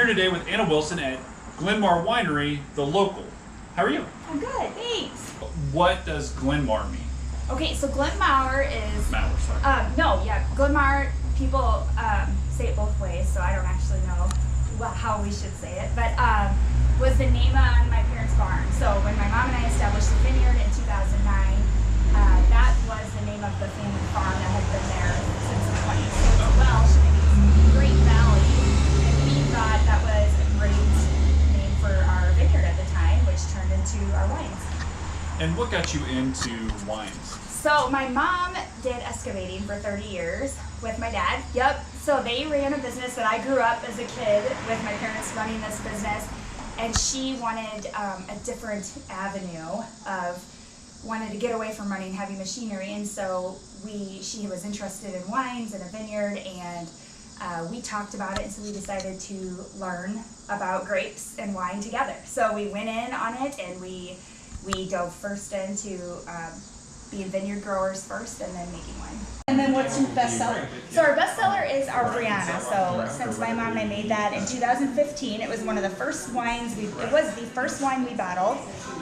here today with Anna Wilson at Glyn Mawr Winery, the local. How are you? I'm good, thanks. What does Glyn Mawr mean? Okay, so Glyn Mawr is... Mawr, sorry. Glyn Mawr, people say it both ways, so I don't actually know how we should say it, but was the name on my parents' barn. So when my mom and I established the vineyard in 2009, that was the name of the family farm that had been there since the 20s. So it's Welsh, and it means Great Valley, and we thought that was a great name for our vineyard at the time, which turned into our wines. And what got you into wines? So my mom did excavating for 30 years with my dad. Yep. So they ran a business, and I grew up as a kid with my parents running this business, and she wanted a different avenue wanted to get away from running heavy machinery, and so she was interested in wines and a vineyard, and we talked about it, and so we decided to learn about grapes and wine together. So we went in on it, and we dove first into being vineyard growers first and then making wine. And then what's your best seller? So our best seller is our Brianna. So since my mom and I made that in 2015, it was one of the first wines it was the first wine we bottled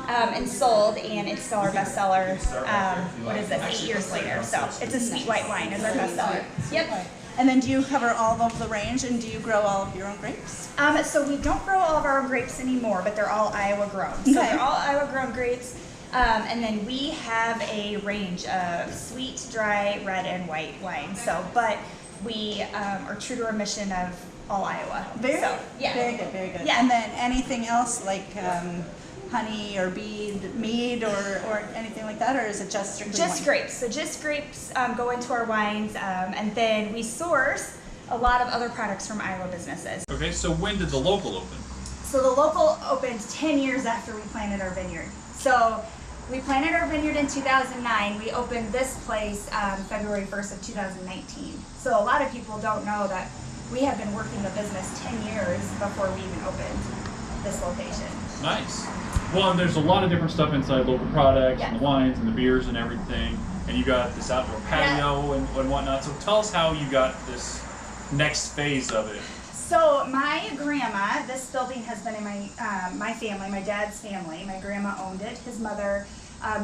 and sold, and it's still our best seller. What is this? 8 years later. So it's a sweet white wine is our best seller. Yep. And then do you cover all of the range, and do you grow all of your own grapes? So we don't grow all of our own grapes anymore, but they're all Iowa grown. So they're all Iowa grown grapes. And then we have a range of sweet, dry, red, and white wines. So, but we are true to our mission of all Iowa. Very good, very good. Yeah. And then anything else like honey or mead or anything like that, or is it just strictly just wine? Grapes? So just grapes go into our wines, and then we source a lot of other products from Iowa businesses. Okay, so when did the local open? So the local opened 10 years after we planted our vineyard. So we planted our vineyard in 2009. We opened this place February 1st of 2019. So a lot of people don't know that we have been working the business 10 years before we even opened this location. Nice. Well, and there's a lot of different stuff inside, local products and the wines and the beers and everything. And you got this outdoor patio and whatnot. So tell us how you got this next phase of it. So my grandma, this building has been in my family, my dad's family. My grandma owned it, his mother,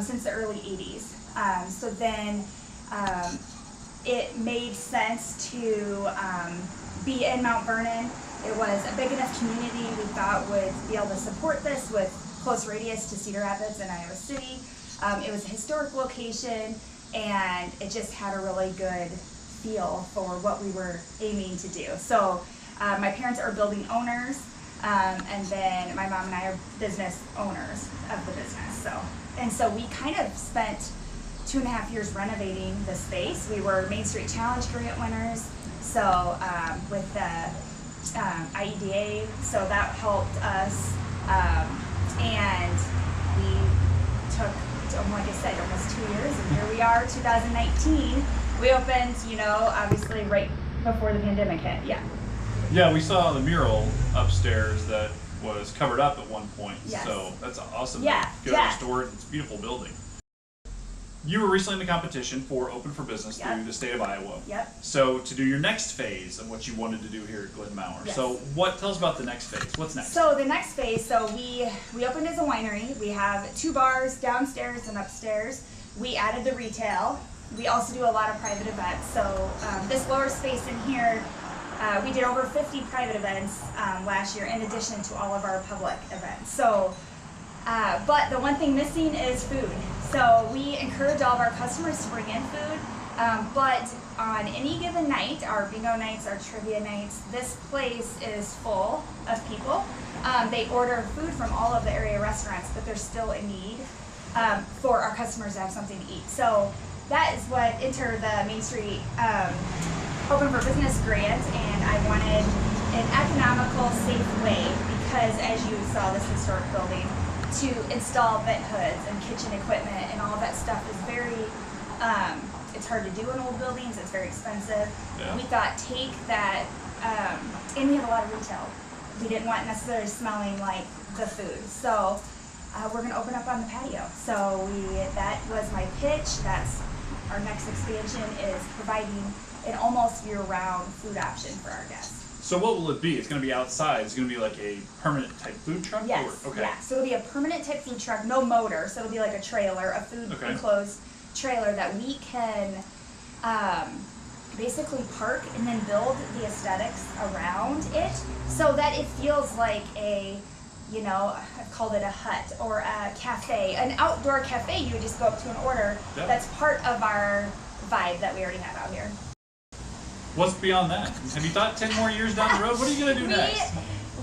since the early 80s. So then it made sense to be in Mount Vernon. It was a big enough community we thought would be able to support this with close radius to Cedar Rapids and Iowa City. It was a historic location, and it just had a really good feel for what we were aiming to do. So my parents are building owners, and then my mom and I are business owners of the business. So we kind of spent 2.5 years renovating the space. We were Main Street Challenge grant winners, so with the IEDA, so that helped us, and we took, like I said, almost 2 years, and here we are, 2019. We opened, obviously right before the pandemic hit. Yeah, we saw the mural upstairs that was covered up at one point. Yes. So that's awesome. Yeah. Get it restored. It's a beautiful building. You were recently in the competition for Open for Business through the state of Iowa. Yep. So to do your next phase of what you wanted to do here at Glyn Mawr. Yes. So tell us about the next phase. What's next? So the next phase, we opened as a winery. We have 2 bars downstairs and upstairs. We added the retail. We also do a lot of private events. So this lower space in here, we did over 50 private events last year, in addition to all of our public events. So, but the one thing missing is food. So we encourage all of our customers to bring in food, but on any given night, our bingo nights, our trivia nights, this place is full of people. They order food from all of the area restaurants, but there's still a need for our customers to have something to eat. So that is what entered the Main Street Open for Business grant, and I wanted an economical, safe way, because as you saw, this historic building, to install vent hoods and kitchen equipment and all of that stuff is very, it's hard to do in old buildings, it's very expensive. Yeah. We thought, take that, and we have a lot of retail. We didn't want necessarily smelling like the food. So we're gonna open up on the patio. So that was my pitch. That's our next expansion, is providing an almost year-round food option for our guests. So what will it be? It's going to be outside. It's going to be like a permanent type food truck? Yes. Or, okay. Yeah. So it'll be a permanent type food truck, no motor. So it'll be like a trailer, a food enclosed trailer that we can basically park and then build the aesthetics around it so that it feels like a, you know, I've called it a hut or a cafe, an outdoor cafe. You would just go up to an order. Yep. That's part of our vibe that we already have out here. What's beyond that? Have you thought 10 more years down the road? What are you going to do next?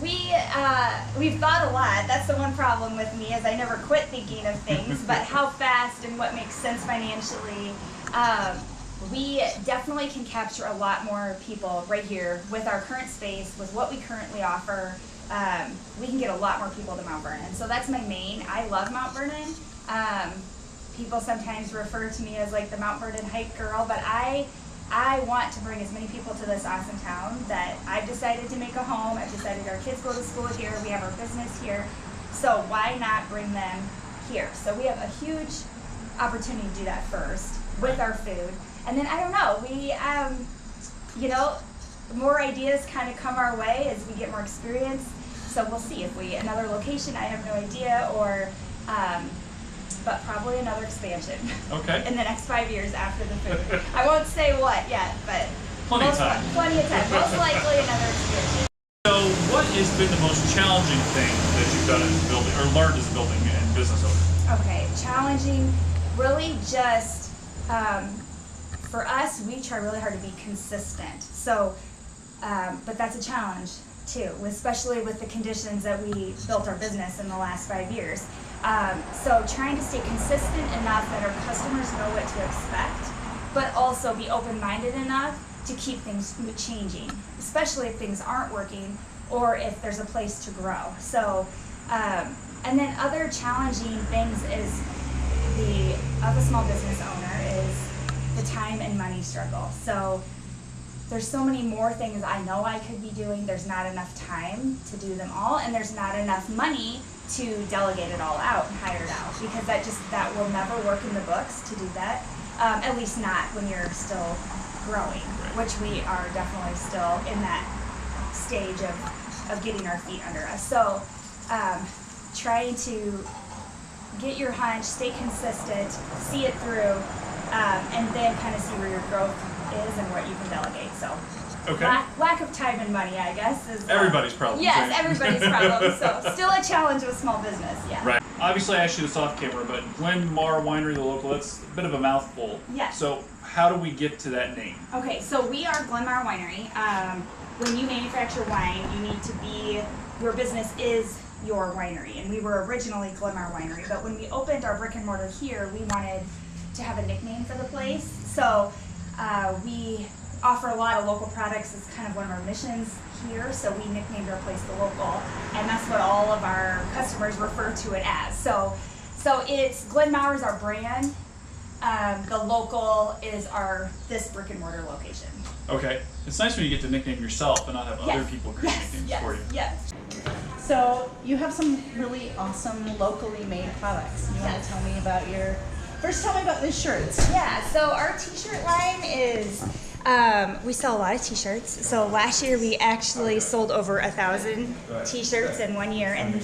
We've thought a lot. That's the one problem with me is I never quit thinking of things, but how fast and what makes sense financially. We definitely can capture a lot more people right here with our current space, with what we currently offer. We can get a lot more people to Mount Vernon. So that's my main. I love Mount Vernon. People sometimes refer to me as like the Mount Vernon hike girl, but I want to bring as many people to this awesome town that I've decided to make a home. I've decided our kids go to school here. We have our business here. So why not bring them here? So we have a huge opportunity to do that first with our food. And then, I don't know, we, you know, more ideas kind of come our way as we get more experience. So we'll see if another location, I have no idea, or, but probably another expansion. Okay. In the next 5 years after the food. I won't say what yet, but plenty of time. Plenty of time. Most likely another expansion. So what has been the most challenging thing that you've done as a building, or learned as a building and business owner? Okay, challenging, really just, for us, we try really hard to be consistent. So, but that's a challenge too, especially with the conditions that we built our business in the last 5 years. So trying to stay consistent enough that our customers know what to expect, but also be open-minded enough to keep things changing, especially if things aren't working or if there's a place to grow. So, and then other challenging things is of a small business owner is the time and money struggle. So there's so many more things I know I could be doing. There's not enough time to do them all, and there's not enough money to delegate it all out and hire it out, because that will never work in the books to do that. At least not when you're still growing, which we are definitely still in that stage of getting our feet under us. So trying to get your hunch, stay consistent, see it through, and then kind of see where your growth is and what you can delegate. So okay. lack of time and money, I guess, is everybody's problem. Yes, everybody's problem. So still a challenge with small business. Yeah. Right. Obviously, I asked you this off camera, but Glyn Mawr Winery, the local, that's a bit of a mouthful. Yes. So how do we get to that name? Okay, so we are Glyn Mawr Winery. When you manufacture wine, you need to be, your business is your winery, and we were originally Glyn Mawr Winery, but when we opened our brick and mortar here, we wanted to have a nickname for the place. So we offer a lot of local products. It's kind of one of our missions here, so we nicknamed our place the Local, and that's what all of our customers refer to it as. So it's Glyn Mawr is our brand. The Local is this brick and mortar location. Okay. It's nice when you get to nickname yourself and not have other people create nicknames for you. Yes. So you have some really awesome locally made products. You want to tell me about first tell me about the shirts. Yeah, so our t-shirt line is, we sell a lot of t-shirts. So last year we actually sold over 1,000 t-shirts in 1 year. And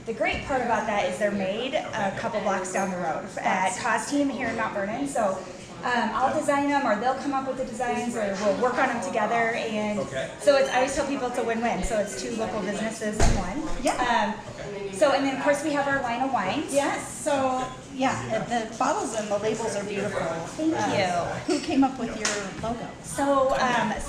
the great part about that is they're made a couple blocks down the road at Costume here in Mount Vernon. So I'll design them, or they'll come up with the designs, or we'll work on them together. And so I always tell people it's a win-win. So it's two local businesses in one. Yeah. And then of course we have our line of wines. Yes. So yeah, the bottles and the labels are beautiful. Thank you. Who came up with your logo? So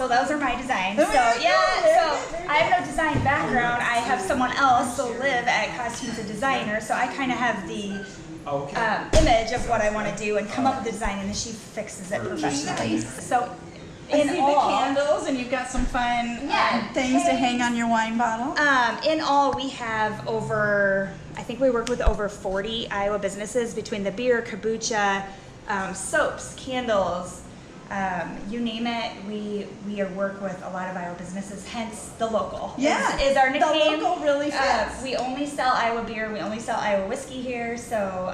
those are my designs. So I have no design background. I have someone else who live at Costumes a Designer. So I kind of have the image of what I want to do and come up with the design, and then she fixes it professionally. So I see the candles, and you've got some fun things to hang on your wine bottle. In all, we have I think we work with over 40 Iowa businesses between the beer, kombucha, soaps, candles, you name it. We work with a lot of Iowa businesses, hence the Local. Yeah, is our nickname. The Local really fits. We only sell Iowa beer. We only sell Iowa whiskey here. So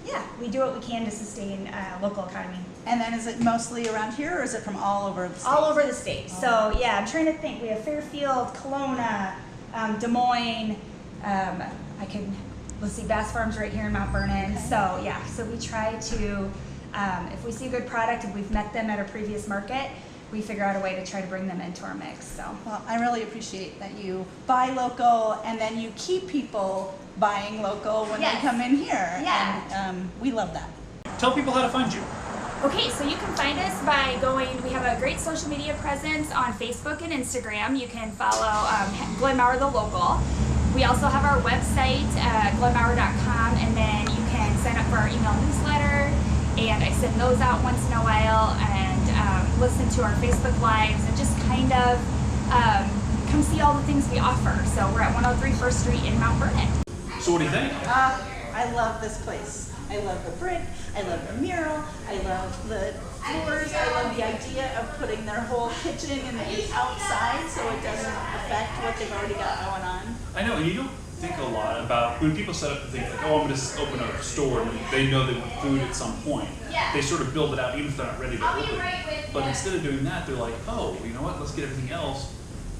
yeah, we do what we can to sustain local economy. And then is it mostly around here, or is it from all over the state? All over the state. So yeah, I'm trying to think. We have Fairfield, Kelowna, Des Moines. Let's see, Bass Farm's right here in Mount Vernon. Okay. So yeah, so we try to, if we see a good product, if we've met them at a previous market, we figure out a way to try to bring them into our mix. So Well, I really appreciate that you buy local and then you keep people buying local when Yes. they come in here. Yeah. And we love that. Tell people how to find you. okay, so you can find us by going, we have a great social media presence on Facebook and Instagram. You can follow Glyn Mawr the Local. We also have our website, glynmawr.com, and then you can sign up for our email newsletter, and I send those out once in a while, and listen to our Facebook Lives, and just kind of come see all the things we offer. So we're at 103 First Street in Mount Vernon. So what do you think? I love this place. I love the brick, I love the mural, I love the floors, I love the idea of putting their whole kitchen in the outside so it doesn't affect what they've already got going on. I know, and you don't think a lot about when people set up to think like, oh, I'm going to open a store, and they know they want food at some point. Yeah. They sort of build it out even if they're not ready to I'll be open. right with But you. instead of doing that, they're like, oh, you know what? Let's get everything else.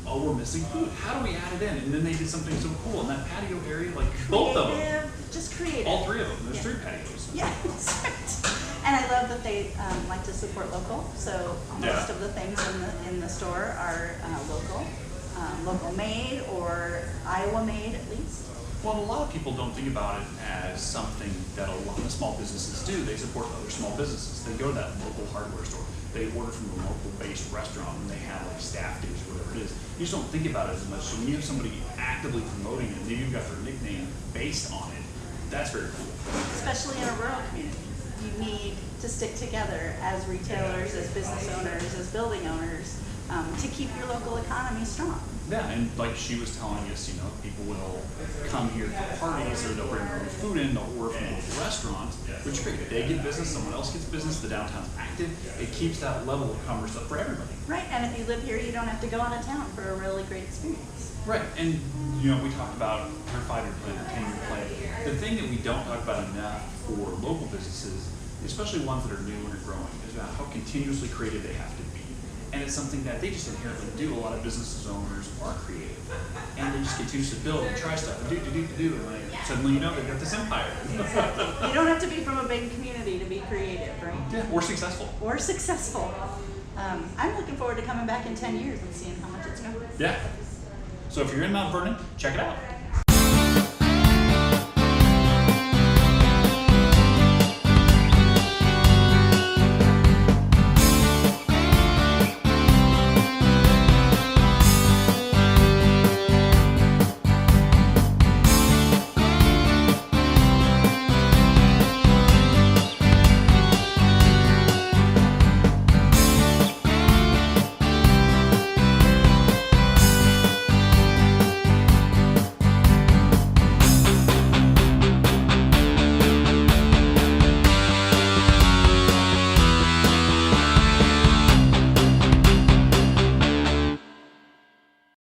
Oh, we're missing food. How do we add it in? And then they did something so cool in that patio area, like both of them, Creative, just creative. all three of them. There's Yeah. 3 patios. Yeah, that's right. And I love that they like to support local. So Yeah. most of the things in the store are local made or Iowa made at least. Well, a lot of people don't think about it as something that a lot of small businesses do. They support other small businesses. They go to that local hardware store. They order from a local-based restaurant, and they have like staff days or whatever it is. You just don't think about it as much. So when you have somebody actively promoting it, maybe you've got their nickname based on it. That's very cool. Especially in a rural community. You need to stick together as retailers, as business owners, as building owners, to keep your local economy strong. Yeah, and like she was telling us, you know, people will come here for parties, or they'll bring their own food in, they'll order from local restaurants, which is great. If they get business, someone else gets business, the downtown's active, it keeps that level of commerce up for everybody. Right, and if you live here, you don't have to go out of town for a really great experience. Right, and you know, we talked about her 5-year plan, her 10-year plan. The thing that we don't talk about enough for local businesses, especially ones that are new and are growing, is about how continuously creative they have to be. And it's something that they just inherently do. A lot of business owners are creative, and they just continue to build and try stuff and do, and like, suddenly you know they've got this empire. You don't have to be from a big community to be creative, right? Yeah, or successful. Or successful. I'm looking forward to coming back in 10 years and seeing how much it's going. Yeah. So if you're in Mount Vernon, check it out.